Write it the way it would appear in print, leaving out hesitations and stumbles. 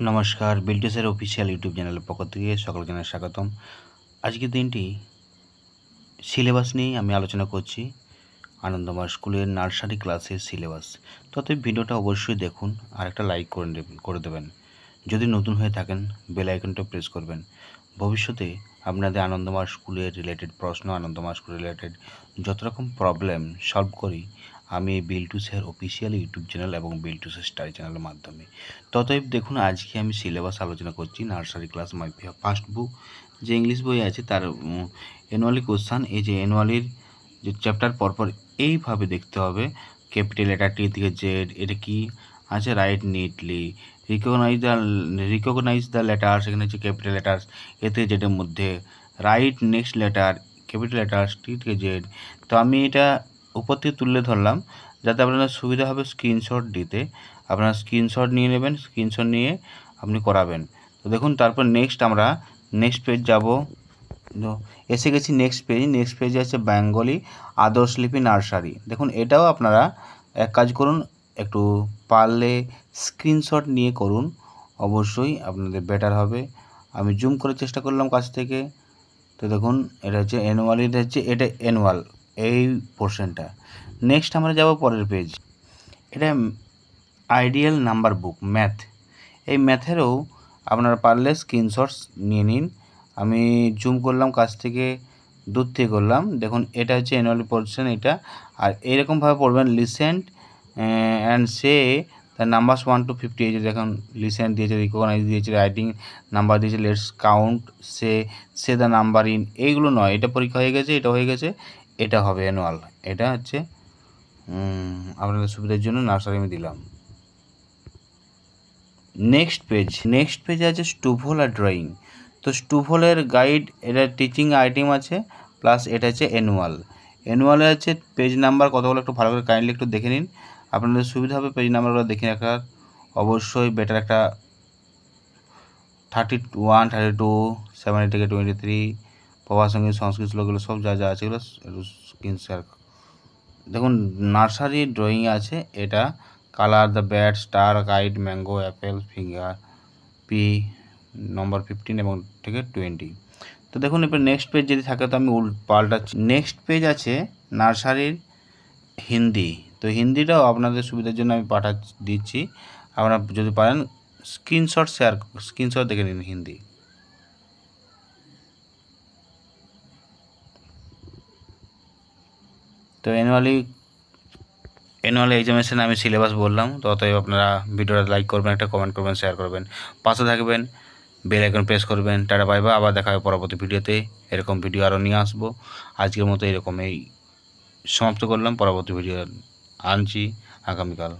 নমস্কার, বিল্টুসের official YouTube চ্যানেলের পক্ষ থেকে সকলকে জানাই স্বাগতম। আজকের দিনটি সিলেবাস নিয়েই আমি আলোচনা করছি। আনন্দময় স্কুলের নার্সারি ক্লাসের সিলেবাস। তবে ভিডিওটা অবশ্যই দেখুন আর একটা লাইক করে দেবেন। যদি নতুন হয়ে থাকেন বেল আইকনটা প্রেস করবেন। ভবিষ্যতে আপনাদের আনন্দময় স্কুলের রিলেটেড প্রশ্ন, আনন্দময় স্কুল রিলেটেড যত রকম প্রবলেম সলভ করি আমি এই বিল্টুসের অফিসিয়াল ইউটিউব চ্যানেল এবং বিল্টুসের স্টাডি চ্যানেলের মাধ্যমে। ততএব দেখুন, আজকে আমি সিলেবাস আলোচনা করছি nursery class my first book. যে ইংলিশ বই আছে তার অ্যানুয়ালি কোশ্চান, এই যে অ্যানুয়ালির যে চ্যাপ্টার পরপর এইভাবে দেখতে হবে। ক্যাপিটাল লেটার টি থেকে জেড, এটা কি আছে? Right neatly, recognize the letters, এখানে হচ্ছে ক্যাপিটাল লেটার্স, এতে জেডের মধ্যে right next letter capital letters T থেকে জেড। তো আমি এটা উপর থেকে তুলে ধরলাম যাতে আপনার সুবিধা হবে স্ক্রিনশট দিতে। আপনারা স্ক্রিনশট নিয়ে নেবেন, স্ক্রিনশট নিয়ে আপনি করাবেন। তো দেখুন, তারপর আমরা নেক্সট পেজ যাব। এসে গেছি নেক্সট পেজে আছে বেঙ্গলি আদর্শ লিপি নার্সারি। দেখুন, এটাও আপনারা এক কাজ করুন, একটু পারলে স্ক্রিনশট নিয়ে করুন, অবশ্যই আপনাদের বেটার হবে। আমি জুম করে চেষ্টা করলাম কাছ থেকে। তো দেখুন, এটা হচ্ছে এটা অ্যানুয়াল এই পোর্শনটা। নেক্সট আমরা যাব পরের পেজ। এটা আইডিয়াল নাম্বার বুক ম্যাথ। এই ম্যাথেরও আপনারা পারলে স্ক্রিনশটস নিয়ে নিন। আমি জুম করলাম কাছ থেকে, দূর থেকে করলাম। দেখুন, এটা হচ্ছে অ্যানুয়াল পোর্শন এটা। আর এইরকমভাবে পড়বেন, লিসেন্ট and say the numbers 1 to 50। এই যে দেখুন, লিসেন্ট দিয়েছে, রিকগনাইজ দিয়েছে, রাইটিং নাম্বার দিয়েছে, let's count, say the number in. এইগুলো নয়, এটা পরীক্ষা হয়ে গেছে, এটা হয়ে গেছে, এটা হবে অ্যানুয়াল। এটা হচ্ছে আপনাদের সুবিধার জন্য নার্সারি আমি দিলাম। নেক্সট পেজ আছে স্টুভল আর ড্রয়িং। তো স্টুভলের গাইড, এটা টিচিং আইটেম আছে, প্লাস এটা হচ্ছে অ্যানুয়ালে আছে পেজ নাম্বার কতগুলো একটু ভালো করে কাইন্ডলি একটু দেখে নিন, আপনাদের সুবিধা হবে পেজ নাম্বারগুলো দেখে রাখার। অবশ্যই বেটার একটা 31, 32, 70 থেকে 23, প্রভাস সঙ্গীত, সংস্কৃত শ্লোকগুলো সব যা যা আছে এগুলো একটু স্ক্রিন শেয়ার। দেখুন, নার্সারি ড্রয়িং আছে, এটা colour the bat, star, guide, mango, apple, finger, P number 15 এবং থেকে 20। তো দেখুন, এবার নেক্সট পেজ যদি থাকে তো আমি পাল্টাচ্ছি। নেক্সট পেজ আছে নার্সারির হিন্দি। তো হিন্দিটাও আপনাদের সুবিধার জন্য আমি দিচ্ছি। আপনারা যদি পারেন স্ক্রিনশট দেখে নিন হিন্দি। তো অ্যানুয়ালি এক্সামিনেশানে আমি সিলেবাস বললাম। তো অতএব আপনারা ভিডিওটা লাইক করবেন, একটা কমেন্ট করবেন, শেয়ার করবেন, পাশে থাকবেন, বেল আইকন প্রেস করবেন। টাটা বাই বাই, আবার দেখা হবে পরবর্তী ভিডিওতে। এরকম ভিডিও আরও নিয়ে আসবো। আজকের মতো এরকম সমাপ্ত করলাম। পরবর্তী ভিডিও আনছি আগামীকাল।